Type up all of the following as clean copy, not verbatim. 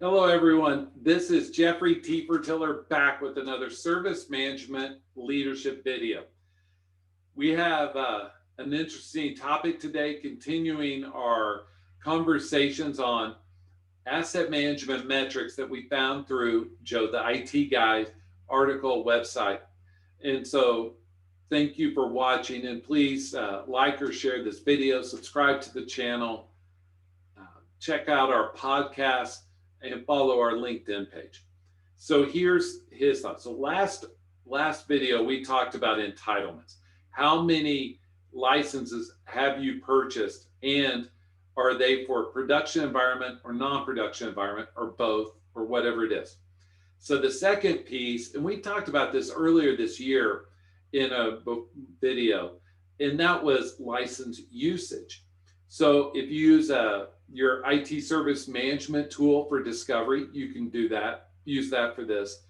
Hello, everyone. This is Jeffrey T. Fertiller back with another service management leadership video. We have an interesting topic today, continuing our conversations on asset management metrics that we found through Joe, the IT Guy's article website. And so thank you for watching, and please like or share this video, subscribe to the channel, check out our podcast, and follow our LinkedIn page. So here's his thoughts. So last video we talked about entitlements. How many licenses have you purchased, and are they for production environment or non-production environment or both or whatever it is? So the second piece, and we talked about this earlier this year in a video, and that was license usage. So if you use your IT service management tool for discovery, you can do that, use that for this.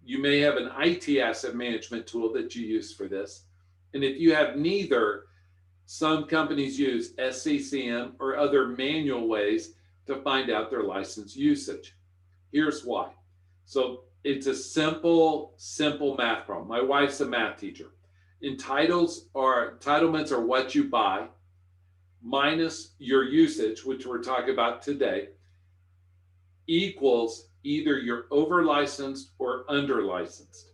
You may have an IT asset management tool that you use for this. And if you have neither, some companies use SCCM or other manual ways to find out their license usage. Here's why. So it's a simple math problem. My wife's a math teacher. Entitlements are what you buy minus your usage, which we're talking about today, equals either you're over licensed or under licensed.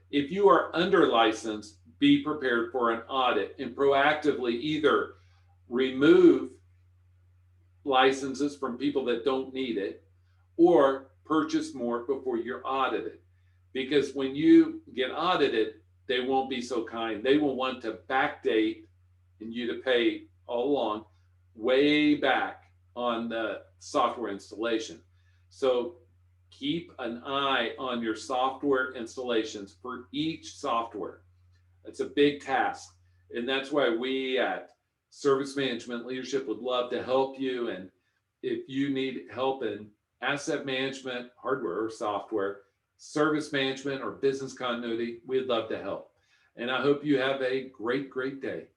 If you are under licensed, be prepared for an audit and proactively either remove licenses from people that don't need it or purchase more before you're audited. Because when you get audited, they won't be so kind. They will want to backdate and you to pay all along way back on the software installation. So keep an eye on your software installations for each software. It's a big task. And that's why we at Service Management Leadership would love to help you. And if you need help in asset management, hardware or software, service management or business continuity, we'd love to help. And I hope you have a great day.